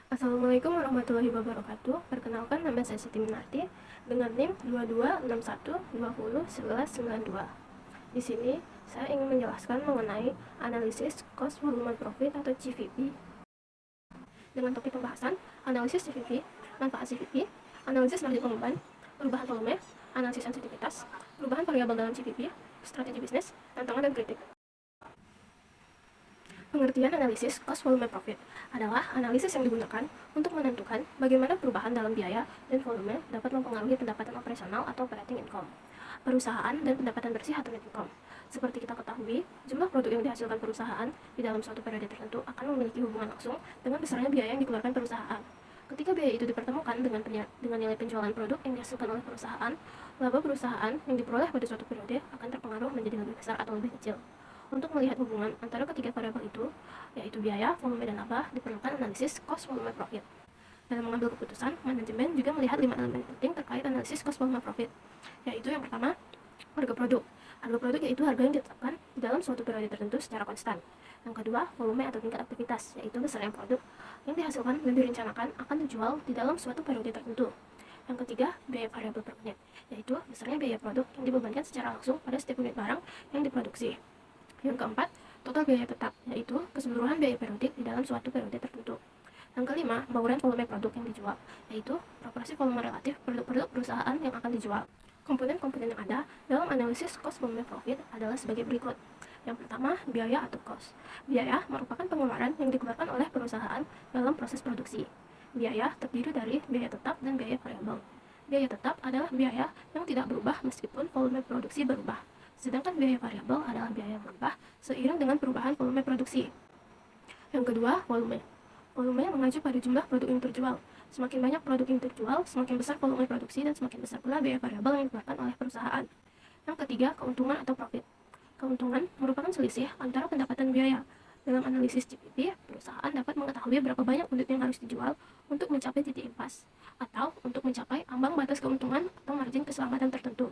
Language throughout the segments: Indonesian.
Assalamualaikum warahmatullahi wabarakatuh. Perkenalkan, nama saya Siti Minarti dengan NIM 2261201192. Di sini saya ingin menjelaskan mengenai analisis cost volume profit atau CVP dengan topik pembahasan analisis CVP, manfaat CVP, analisis margin pengumpan, perubahan volume, analisis sensitivitas, perubahan variabel dalam CVP, strategi bisnis, tantangan dan kritik. Pengertian analisis cost volume profit adalah analisis yang digunakan untuk menentukan bagaimana perubahan dalam biaya dan volume dapat mempengaruhi pendapatan operasional atau operating income, perusahaan, dan pendapatan bersih atau net income. Seperti kita ketahui, jumlah produk yang dihasilkan perusahaan di dalam suatu periode tertentu akan memiliki hubungan langsung dengan besarnya biaya yang dikeluarkan perusahaan. Ketika biaya itu dipertemukan dengan nilai penjualan produk yang dihasilkan oleh perusahaan, laba perusahaan yang diperoleh pada suatu periode akan terpengaruh menjadi lebih besar atau lebih kecil. Untuk melihat hubungan antara ketiga variabel itu, yaitu biaya, volume, dan laba, diperlukan analisis cost volume profit. Dalam mengambil keputusan, manajemen juga melihat 5 elemen penting terkait analisis cost volume profit, yaitu yang pertama, harga produk. Harga produk yaitu harga yang ditetapkan di dalam suatu periode tertentu secara konstan. Yang kedua, volume atau tingkat aktivitas, yaitu besarnya produk yang dihasilkan dan direncanakan akan dijual di dalam suatu periode tertentu. Yang ketiga, biaya variabel per unit, yaitu besarnya biaya produk yang dibebankan secara langsung pada setiap unit barang yang diproduksi. Yang keempat, total biaya tetap, yaitu keseluruhan biaya periodik di dalam suatu periode tertentu. Yang kelima, bauran volume produk yang dijual, yaitu proporsi volume relatif produk-produk perusahaan yang akan dijual. Komponen-komponen yang ada dalam analisis cost volume profit adalah sebagai berikut. Yang pertama, biaya atau cost. Biaya merupakan pengeluaran yang dikeluarkan oleh perusahaan dalam proses produksi. Biaya terdiri dari biaya tetap dan biaya variabel. Biaya tetap adalah biaya yang tidak berubah meskipun volume produksi berubah. Sedangkan biaya variabel adalah biaya yang berubah seiring dengan perubahan volume produksi. Yang kedua, volume. Volume mengacu pada jumlah produk yang terjual. Semakin banyak produk yang terjual, semakin besar volume produksi dan semakin besar pula biaya variabel yang dikeluarkan oleh perusahaan. Yang ketiga, keuntungan atau profit. Keuntungan merupakan selisih antara pendapatan biaya. Dalam analisis GPP, perusahaan dapat mengetahui berapa banyak unit yang harus dijual untuk mencapai titik impas, atau untuk mencapai ambang batas keuntungan atau margin keselamatan tertentu.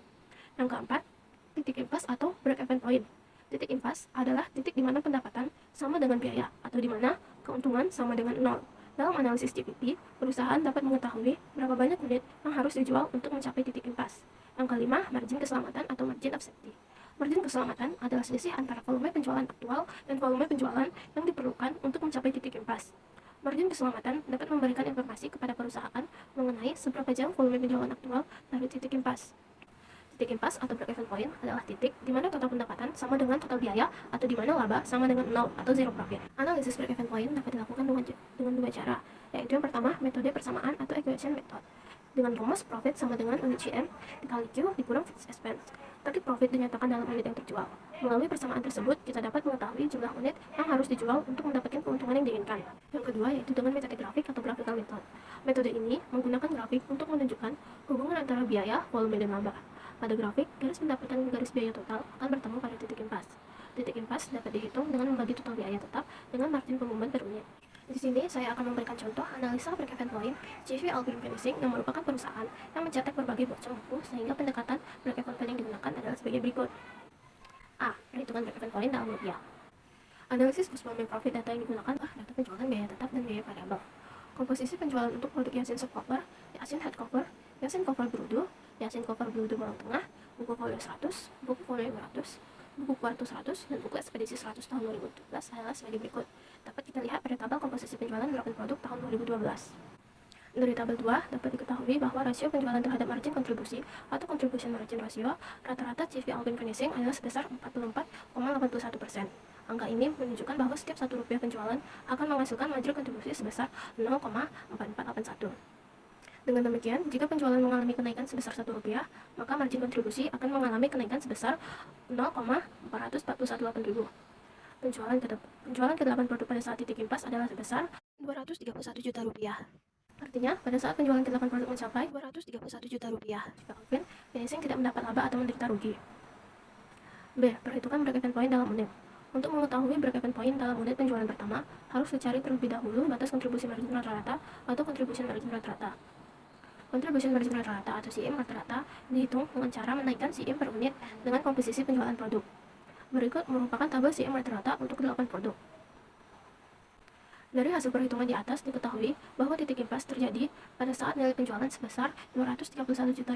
Yang keempat, titik impas atau break-even point. Titik impas adalah titik di mana pendapatan sama dengan biaya atau di mana keuntungan sama dengan nol. Dalam analisis GPP, perusahaan dapat mengetahui berapa banyak unit yang harus dijual untuk mencapai titik impas. Yang kelima, margin keselamatan atau margin of safety. Margin keselamatan adalah selisih antara volume penjualan aktual dan volume penjualan yang diperlukan untuk mencapai titik impas. Margin keselamatan dapat memberikan informasi kepada perusahaan mengenai seberapa jauh volume penjualan aktual dari titik impas. Titik impas atau break-even point adalah titik di mana total pendapatan sama dengan total biaya atau di mana laba sama dengan 0 atau zero profit. Analisis break-even point dapat dilakukan dengan dua cara, yaitu yang pertama, metode persamaan atau equation method. Dengan rumus profit sama dengan unit CM dikali Q dikurang fixed expense. Target profit dinyatakan dalam unit yang terjual. Melalui persamaan tersebut, kita dapat mengetahui jumlah unit yang harus dijual untuk mendapatkan keuntungan yang diinginkan. Yang kedua yaitu dengan metode grafik atau graphical method. Metode ini menggunakan grafik untuk menunjukkan hubungan antara biaya, volume, dan laba. Pada grafik, garis pendapatan dan garis biaya total akan bertemu pada titik impas. Titik impas dapat dihitung dengan membagi total biaya tetap dengan margin pengumpan per unit. Di sini saya akan memberikan contoh analisa break-even point CV Albin Finishing yang merupakan perusahaan yang mencetak berbagai bocor buku sehingga pendekatan break-even point yang digunakan adalah sebagai berikut. A. Perhitungan break-even point dalam rupiah. Analisis cost volume profit data yang digunakan adalah data penjualan biaya tetap dan biaya variabel. Komposisi penjualan untuk produk Yasin soft cover, Yasin head cover, Yasin cover brudo, Yasin cover brudo bolong tengah, buku folio 100, buku folio 200, buku kuarto 100, dan buku ekspedisi 100 tahun 2017 adalah sebagai berikut. Dapat kita lihat pada tabel komposisi penjualan beberapa produk tahun 2012. Dari tabel 2, dapat diketahui bahwa rasio penjualan terhadap margin kontribusi atau contribution margin ratio rata-rata CV Albin Finishing adalah sebesar 44,81%. Angka ini menunjukkan bahwa setiap Rp1 penjualan akan menghasilkan margin kontribusi sebesar 0,4481. Dengan demikian, jika penjualan mengalami kenaikan sebesar Rp1, maka margin kontribusi akan mengalami kenaikan sebesar 0,4418.000. Penjualan ke-8 produk pada saat titik impas adalah sebesar Rp231 juta. Artinya, pada saat penjualan ke-8 produk mencapai Rp231 juta, jika Albin Finishing tidak mendapat laba atau menderita rugi. B. Perhitungan break-even point dalam unit. Untuk mengetahui break-even point dalam unit penjualan pertama, harus dicari terlebih dahulu batas kontribusi margin rata-rata atau contribution margin rata-rata. Contribution margin rata-rata atau CM rata-rata dihitung dengan cara menaikkan CM per unit dengan komposisi penjualan produk. Berikut merupakan tabel CM rata-rata untuk 8 produk. Dari hasil perhitungan di atas diketahui bahwa titik impas terjadi pada saat nilai penjualan sebesar Rp231 juta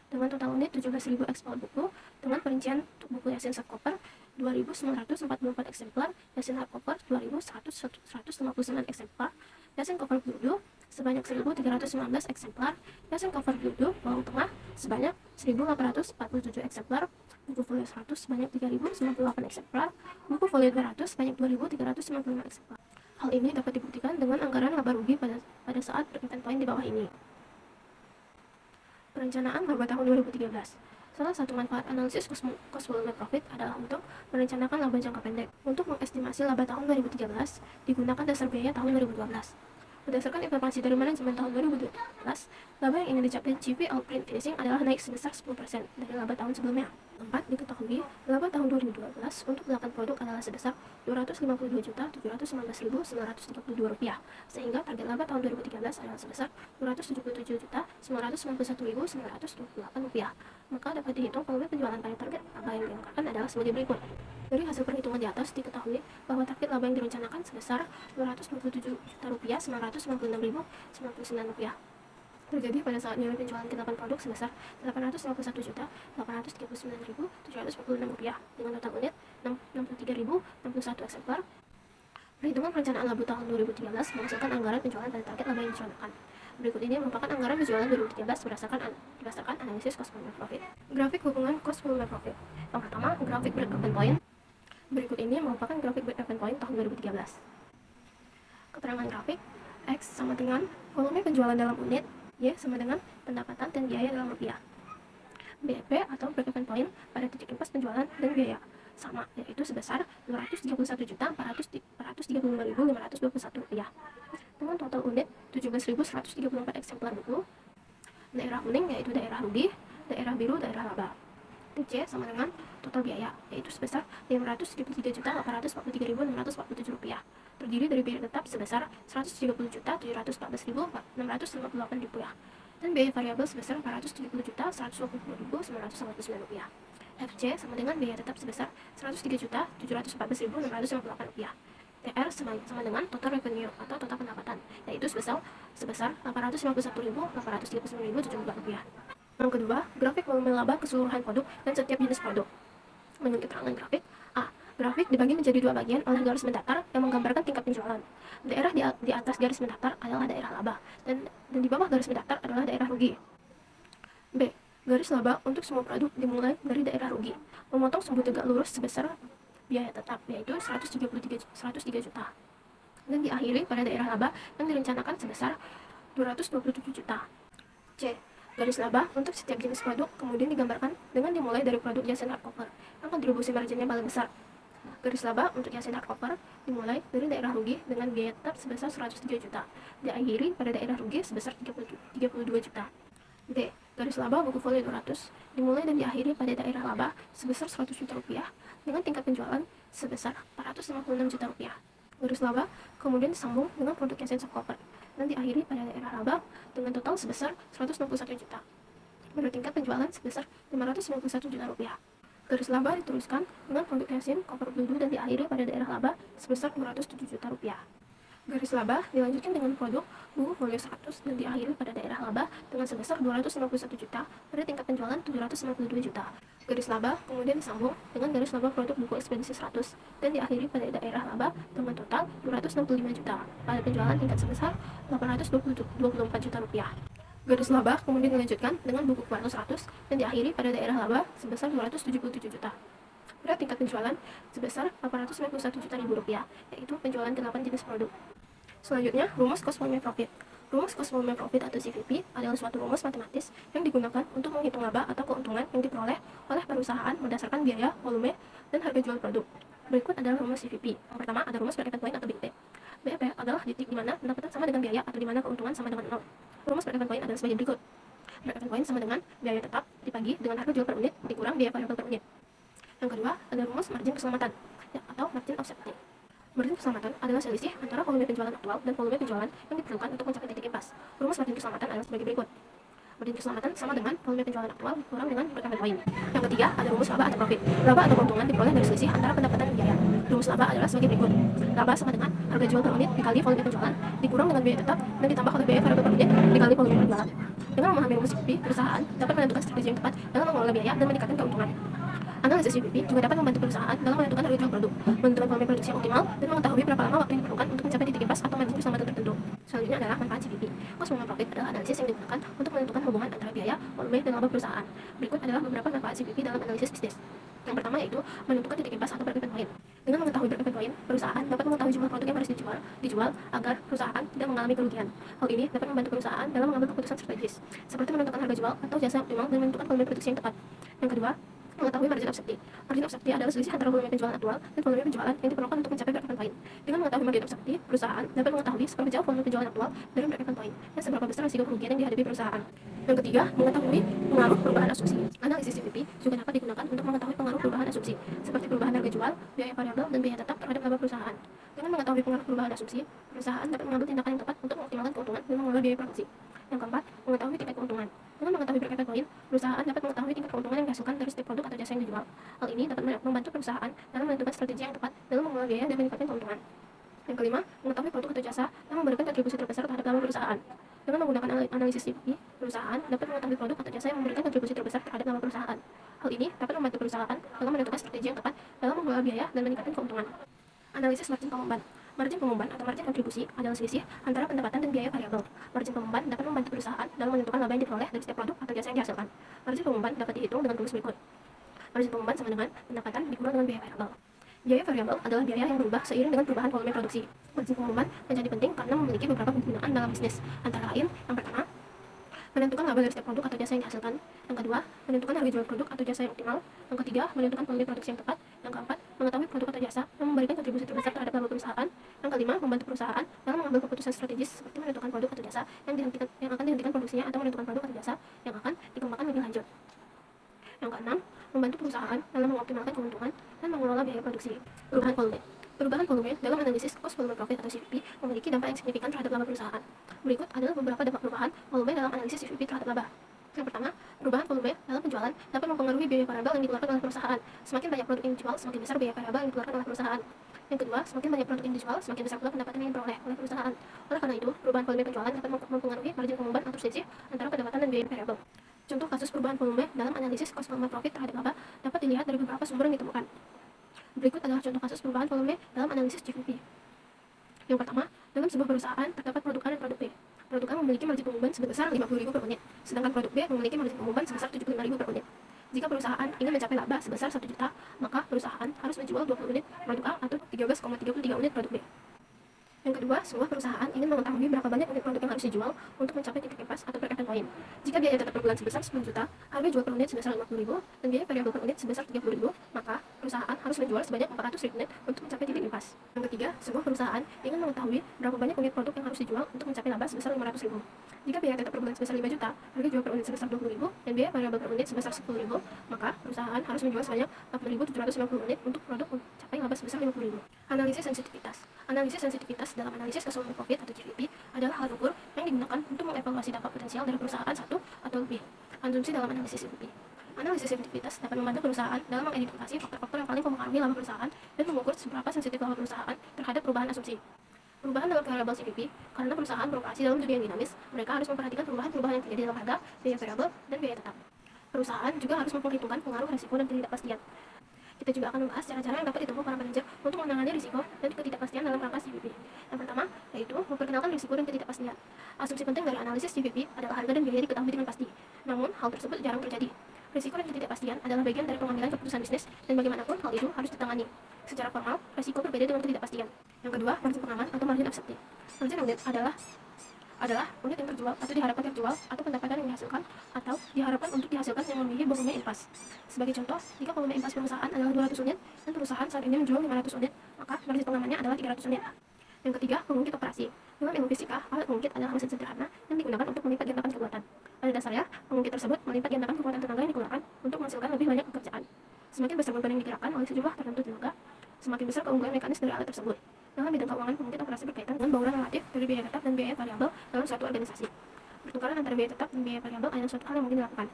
dengan total unit 17.000 eksemplar buku dengan perincian untuk buku Yasin softcover 2.944 eksemplar, Yasin hardcover 2.159 eksemplar, Yasin cover Bluedo sebanyak 1.319 eksemplar, Yasin cover Bluedo bawang tengah sebanyak 1.847 eksemplar, buku folio 100 sebanyak 3.098 eksemplar, buku folio 200 sebanyak 2.395 eksemplar. Hal ini dapat dibuktikan dengan anggaran laba rugi pada saat break-even point di bawah ini. Perencanaan laba tahun 2013. Salah satu manfaat analisis cost volume profit adalah untuk merencanakan laba jangka pendek. Untuk mengestimasi laba tahun 2013, digunakan dasar biaya tahun 2012. Berdasarkan informasi dari manajemen tahun 2012, laba yang ingin dicapai GP All Print Finishing adalah naik sebesar 10% dari laba tahun sebelumnya. 4. Diketahui, laba tahun 2012 untuk 8 produk adalah sebesar Rp252.719.932, sehingga target laba tahun 2013 adalah sebesar Rp277.951.928. Maka dapat dihitung volume penjualan pada target laba yang dianggarkan adalah sebagai berikut. Dari hasil perhitungan di atas diketahui bahwa target laba yang direncanakan sebesar Rp227.996.099 terjadi pada saat nilai penjualan ke-8 produk sebesar Rp851.839.746 dengan total unit 63.061 eksemplar. Perhitungan perencanaan laba tahun 2013 menghasilkan anggaran penjualan pada target laba yang direncanakan. Berikut ini merupakan anggaran penjualan 2013 berdasarkan analisis cost volume profit. Grafik hubungan cost volume profit. Yang pertama, grafik break-even point. Berikut ini merupakan grafik break-even point tahun 2013. Keterangan grafik, X sama dengan volume penjualan dalam unit, Y sama dengan pendapatan dan biaya dalam rupiah. BEP atau break-even point pada titik impas penjualan dan biaya sama, yaitu sebesar Rp231.435.521 dengan total unit 17.134 eksemplar buku. Daerah kuning yaitu daerah rugi, daerah biru daerah laba. TC sama dengan total biaya, yaitu sebesar Rp573.843.647, terdiri dari biaya tetap sebesar Rp130.714.658 dan biaya variabel sebesar Rp470.120.999. FC sama dengan biaya tetap sebesar Rp103.714.658. TR sama dengan total revenue atau total pendapatan, yaitu sebesar Rp851.839.072. Yang kedua, grafik volume laba keseluruhan produk dan setiap jenis produk. Menurut keterangan grafik, A. Grafik dibagi menjadi dua bagian oleh garis mendatar yang menggambarkan tingkat penjualan. Daerah di atas garis mendatar adalah daerah laba, dan di bawah garis mendatar adalah daerah rugi. B. Garis laba untuk semua produk dimulai dari daerah rugi, memotong sumbu tegak lurus sebesar biaya tetap, yaitu 103 juta, dan diakhiri pada daerah laba yang direncanakan sebesar 227 juta. C. Garis laba untuk setiap jenis produk kemudian digambarkan dengan dimulai dari produk Yasin hardcover yang kontribusi marginnya paling besar. Garis laba untuk Yasin hardcover dimulai dari daerah rugi dengan biaya tetap sebesar 103 juta, diakhiri pada daerah rugi sebesar 32 juta. D. Garis laba buku folio 200 dimulai dan diakhiri pada daerah laba sebesar 100 juta rupiah dengan tingkat penjualan sebesar 456 juta rupiah. Garis laba kemudian disambung dengan produk Yasin softcover dan diakhiri pada daerah laba dengan total sebesar 161 juta pada tingkat penjualan sebesar 591 juta rupiah. Garis laba diteruskan dengan produk Yasin cover Bluedo dan diakhiri pada daerah laba sebesar 207 juta rupiah. Garis laba dilanjutkan dengan produk buku folio 100 dan diakhiri pada daerah laba dengan sebesar 251 juta pada tingkat penjualan 792 juta. Garis laba kemudian disambung dengan garis laba produk buku ekspedisi 100 dan diakhiri pada daerah laba dengan total 265 juta pada penjualan tingkat sebesar 824 juta rupiah. Garis laba kemudian dilanjutkan dengan buku kuartal 100 dan diakhiri pada daerah laba sebesar 277 juta pada tingkat penjualan sebesar 891 juta rupiah, yaitu penjualan ke-8 jenis produk. Selanjutnya, rumus cost volume profit. Rumus cost volume profit atau CVP adalah suatu rumus matematis yang digunakan untuk menghitung laba atau keuntungan yang diperoleh oleh perusahaan berdasarkan biaya, volume, dan harga jual produk. Berikut adalah rumus CVP. Yang pertama ada rumus break-even point atau BEP. BEP adalah titik di mana pendapatan sama dengan biaya atau di mana keuntungan sama dengan 0. Rumus break-even point adalah sebagai berikut. Break-even point sama dengan biaya tetap dibagi dengan harga jual per unit dikurang biaya variabel per unit. Yang kedua ada rumus margin keselamatan atau margin of safety. Margin keselamatan adalah selisih antara volume penjualan aktual dan volume penjualan yang diperlukan untuk mencapai titik impas. Rumus margin keselamatan adalah sebagai berikut. Margin keselamatan sama dengan volume penjualan aktual kurang dengan break-even point. Yang ketiga, ada rumus laba atau profit. Laba atau keuntungan diperoleh dari selisih antara pendapatan dan biaya. Rumus laba adalah sebagai berikut. Laba sama dengan harga jual per unit dikali volume penjualan dikurang dengan biaya tetap dan ditambah oleh biaya variabel per unit dikali volume penjualan. Dengan memahami rumus CPP, perusahaan dapat menentukan strategi yang tepat dalam mengelola biaya dan meningkatkan keuntungan. Analisis CPP juga dapat membantu perusahaan dalam menentukan harga jual produk, menentukan volume produksi yang optimal, dan mengetahui berapa lama waktu yang diperlukan untuk mencapai titik impas atau margin keselamatan tertentu. Selanjutnya adalah manfaat CPP. Cost volume profit adalah analisis yang digunakan untuk menentukan hubungan antara biaya, volume, dan laba perusahaan. Berikut adalah beberapa manfaat CPP dalam analisis bisnis. Yang pertama yaitu menentukan titik impas atau break-even point. Dengan mengetahui break-even point, perusahaan dapat mengetahui jumlah produk yang harus dijual agar perusahaan tidak mengalami kerugian. Hal ini dapat membantu perusahaan dalam mengambil keputusan strategis, seperti menentukan harga jual atau jasa yang optimal dan menentukan volume produksi yang tepat. Yang kedua, mengetahui margin of safety. Margin of safety adalah selisih antara volume penjualan aktual dan volume penjualan yang diperlukan untuk mencapai break-even point. Dengan mengetahui margin of safety, perusahaan dapat mengetahui seberapa jauh volume penjualan aktual dari break-even point dan seberapa besar risiko kerugian yang dihadapi perusahaan. Yang ketiga, mengetahui pengaruh perubahan asumsi. Analisis CPP juga dapat digunakan untuk mengetahui pengaruh perubahan asumsi, seperti perubahan harga jual, biaya variabel, dan biaya tetap terhadap laba perusahaan. Dengan mengetahui pengaruh perubahan asumsi, perusahaan dapat mengambil tindakan yang tepat untuk mengoptimalkan keuntungan dan mengelola biaya produksi. Yang keempat, mengetahui tingkat keuntungan. Dengan mengetahui break-even point, perusahaan dapat mengetahui tingkat keuntungan yang dihasilkan dari setiap produk atau jasa yang dijual. Hal ini dapat membantu perusahaan dalam menentukan strategi yang tepat dalam mengelola biaya dan meningkatkan keuntungan. Yang kelima, mengetahui produk atau jasa yang memberikan kontribusi terbesar terhadap laba perusahaan. Dengan menggunakan analisis CPP, perusahaan dapat mengetahui produk atau jasa yang memberikan kontribusi terbesar terhadap laba perusahaan. Hal ini dapat membantu perusahaan dalam menentukan strategi yang tepat dalam mengelola biaya dan meningkatkan keuntungan. Analisis margin pengumban. Margin pengumban atau margin kontribusi adalah selisih antara pendapatan dan biaya variabel. Margin pengumban dapat membantu perusahaan dalam menentukan laba yang diperoleh dari setiap produk atau jasa yang dihasilkan. Margin pengumban dapat dihitung dengan rumus berikut. Margin pengumban sama dengan pendapatan dikurang dengan biaya variabel. Biaya variabel adalah biaya yang berubah seiring dengan perubahan volume produksi. Margin pengumban menjadi penting karena memiliki beberapa penggunaan dalam bisnis. Antara lain, yang pertama, menentukan laba dari setiap produk atau jasa yang dihasilkan. Yang kedua, menentukan harga jual produk atau jasa yang optimal. Yang ketiga, menentukan volume produksi yang tepat. Yang keempat, mengetahui produk atau jasa yang memberikan kontribusi terbesar terhadap laba perusahaan. Yang kelima, membantu perusahaan dalam mengambil keputusan strategis seperti menentukan produk atau jasa yang akan dihentikan produksinya atau menentukan produk atau jasa yang akan dikembangkan lebih lanjut. Yang keenam, membantu perusahaan dalam mengoptimalkan keuntungan dan mengelola biaya produksi. Perubahan volume. Perubahan volume dalam analisis cost volume profit atau CVP memiliki dampak yang signifikan terhadap laba perusahaan. Berikut adalah beberapa dampak perubahan volume dalam analisis CVP terhadap laba. Yang pertama, perubahan volume dalam penjualan dapat mempengaruhi biaya variabel yang dikeluarkan oleh perusahaan. Semakin banyak produk yang dijual, semakin besar biaya variabel yang dikeluarkan oleh perusahaan. Yang kedua, semakin banyak produk yang dijual, semakin besar pula pendapatan yang diperoleh oleh perusahaan. Oleh karena itu, perubahan volume penjualan dapat mempengaruhi margin pengumban atau selisih antara pendapatan dan biaya variabel. Contoh kasus perubahan volume dalam analisis cost volume profit terhadap laba dapat dilihat dari beberapa sumber yang ditemukan. Berikut adalah contoh kasus perubahan volume dalam analisis GVP. Yang pertama, dalam sebuah perusahaan terdapat produk A dan produk B. Produk A memiliki margin pengumban sebesar 50.000 per unit, sedangkan produk B memiliki margin pengumban sebesar 75.000 per unit. Jika perusahaan ingin mencapai laba sebesar 1 juta, maka perusahaan harus menjual 20 unit produk A atau 13,33 unit produk B. Yang kedua, sebuah perusahaan ingin mengetahui berapa banyak unit produk yang harus dijual untuk mencapai titik impas atau break-even point. Jika biaya tetap per bulan sebesar 10 juta, harga jual per unit sebesar 50.000, dan biaya variabel per unit sebesar 30.000, maka perusahaan harus menjual sebanyak 400.000 unit untuk mencapai titik impas. Yang ketiga, sebuah perusahaan ingin mengetahui berapa banyak unit produk yang harus dijual untuk mencapai laba sebesar 500.000. Jika biaya tetap per bulan sebesar 5 juta, harga jual per unit sebesar 20.000, dan biaya variabel per unit sebesar 10.000, maka perusahaan harus menjual sebanyak 40.750 unit untuk produk mencapai laba sebesar 50.000. Analisis sensitivitas. Analisis sensitivitas dalam analisis cost volume profit atau GVP adalah alat ukur yang digunakan untuk mengevaluasi dampak potensial dari perusahaan satu atau lebih konsumsi dalam analisis GVP. Analisis sensitivitas dapat membantu perusahaan dalam mengidentifikasi faktor-faktor yang paling mempengaruhi laba perusahaan dan mengukur seberapa sensitif laba perusahaan terhadap perubahan asumsi. Perubahan dalam variabel CVP, karena perusahaan beroperasi dalam dunia yang dinamis, mereka harus memperhatikan perubahan-perubahan yang terjadi dalam harga, biaya variabel, dan biaya tetap. Perusahaan juga harus memperhitungkan pengaruh risiko dan ketidakpastian. Kita juga akan membahas cara-cara yang dapat ditempuh para manajer untuk menangani risiko dan ketidakpastian dalam rangka CVP. Yang pertama, yaitu memperkenalkan risiko dan ketidakpastian. Asumsi penting dari analisis CVP adalah harga dan biaya diketahui dengan pasti. Namun, hal tersebut jarang terjadi. Risiko dan ketidakpastian adalah bagian dari pengambilan keputusan bisnis dan bagaimanapun hal itu harus ditangani. Secara formal, risiko berbeda dengan ketidakpastian. Yang kedua, margin pengaman atau margin of safety. Margin unit adalah unit yang terjual atau diharapkan terjual atau pendapatan yang dihasilkan atau diharapkan untuk dihasilkan yang melebihi volume impas. Sebagai contoh, jika volume impas perusahaan adalah 200 unit dan perusahaan saat ini menjual 500 unit, maka margin pengamannya adalah 300 unit. Yang ketiga, pengungkit operasi. Dalam ilmu fisika, alat pengungkit adalah mesin sederhana yang digunakan untuk melipat gandakan kekuatan. Pada dasarnya, pengungkit tersebut melipat gandakan kekuatan tenaga yang dikeluarkan untuk menghasilkan lebih banyak pekerjaan. Semakin besar beban yang digerakkan oleh sejumlah tertentu tenaga, semakin besar keunggulan mekanis dari alat tersebut. Dalam bidang keuangan, pengungkit operasi berkaitan dengan bauran relatif dari biaya tetap dan biaya variabel dalam suatu organisasi. Pertukaran antara antara biaya tetap dan biaya variabel adalah suatu hal yang mungkin dilakukan.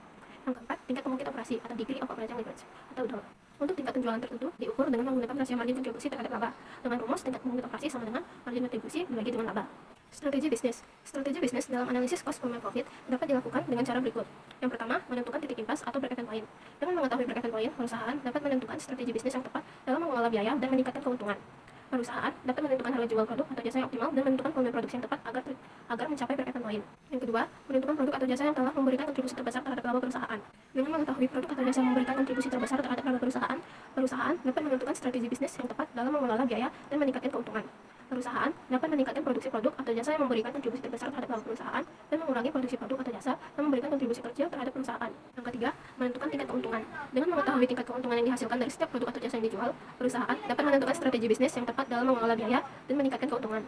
Yang keempat, tingkat pembangkit operasi atau degree of operating leverage atau DOL. Untuk tingkat penjualan tertentu diukur dengan menggunakan rasio margin kontribusi terhadap laba. Dengan rumus tingkat pembangkit operasi sama dengan margin kontribusi dibagi dengan laba. Strategi bisnis. Strategi bisnis dalam analisis cost per profit dapat dilakukan dengan cara berikut. Yang pertama, menentukan titik impas atau break-even point. Dengan mengetahui break-even point, perusahaan dapat menentukan strategi bisnis yang tepat dalam mengelola biaya dan meningkatkan keuntungan. Perusahaan dapat menentukan harga jual produk atau jasa yang optimal dan menentukan volume produksi yang tepat agar mencapai break-even point. Yang kedua, menentukan produk atau jasa yang telah memberikan kontribusi terbesar terhadap laba perusahaan. Dengan mengetahui produk atau jasa yang memberikan kontribusi terbesar terhadap laba perusahaan, perusahaan dapat menentukan strategi bisnis yang tepat dalam mengelola biaya dan meningkatkan keuntungan. Perusahaan dapat meningkatkan produksi produk atau jasa yang memberikan kontribusi terbesar terhadap laba perusahaan dan mengurangi produksi produk atau jasa yang memberikan kontribusi kecil terhadap perusahaan. Yang ketiga, menentukan tingkat keuntungan. Dengan mengetahui tingkat keuntungan yang dihasilkan dari setiap produk atau jasa yang dijual, perusahaan dapat menentukan strategi bisnis yang tepat dalam mengelola biaya dan meningkatkan keuntungan.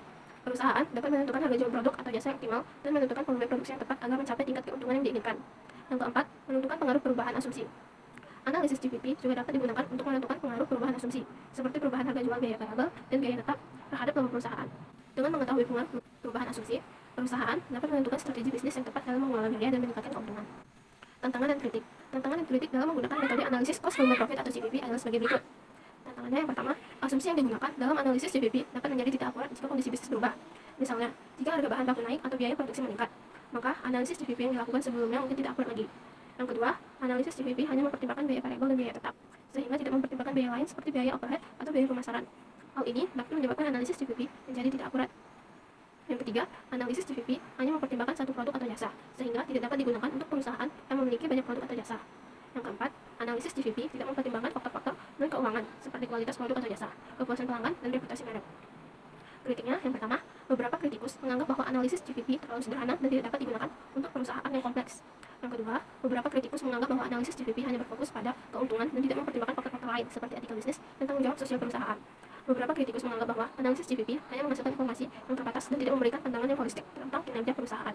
Perusahaan dapat menentukan harga jual produk atau jasa yang optimal dan menentukan volume produksi yang tepat agar mencapai tingkat keuntungan yang diinginkan. Yang keempat, menentukan pengaruh perubahan asumsi. Analisis GPP juga dapat digunakan untuk menentukan pengaruh perubahan asumsi, seperti perubahan harga jual biaya variabel dan biaya tetap terhadap laba perusahaan. Dengan mengetahui pengaruh perubahan asumsi, perusahaan dapat menentukan strategi bisnis yang tepat dalam mengelola biaya dan meningkatkan keuntungan. Tantangan dan kritik. Tantangan dan kritik dalam menggunakan metode analisis cost per profit atau GPP adalah sebagai berikut. Tantangannya yang pertama, asumsi yang digunakan dalam analisis GPP dapat menjadi tidak akurat jika kondisi bisnis berubah. Misalnya, jika harga bahan baku naik atau biaya produksi meningkat, maka analisis GPP yang dilakukan sebelumnya mungkin tidak akurat lagi. Yang kedua, analisis GPP hanya mempertimbangkan biaya variabel dan biaya tetap, sehingga tidak mempertimbangkan biaya lain seperti biaya overhead atau biaya pemasaran. Hal ini dapat menyebabkan analisis GPP menjadi tidak akurat. Yang ketiga, analisis GPP hanya mempertimbangkan satu produk atau jasa, sehingga tidak dapat digunakan untuk perusahaan yang memiliki banyak produk atau jasa. Yang keempat, analisis GPP tidak mempertimbangkan faktor-faktor non-keuangan seperti kualitas produk atau jasa, kepuasan pelanggan, dan reputasi merek. Kritiknya, yang pertama, beberapa kritikus menganggap bahwa analisis GPP terlalu sederhana dan tidak dapat digunakan untuk perusahaan yang kompleks. Yang kedua, beberapa kritikus menganggap bahwa analisis GPP hanya berfokus pada keuntungan dan tidak mempertimbangkan faktor-faktor lain seperti etika bisnis dan tanggung jawab sosial perusahaan. Beberapa kritikus menganggap bahwa analisis GPP hanya menghasilkan informasi yang terbatas dan tidak memberikan pandangan yang holistik tentang kinerja perusahaan.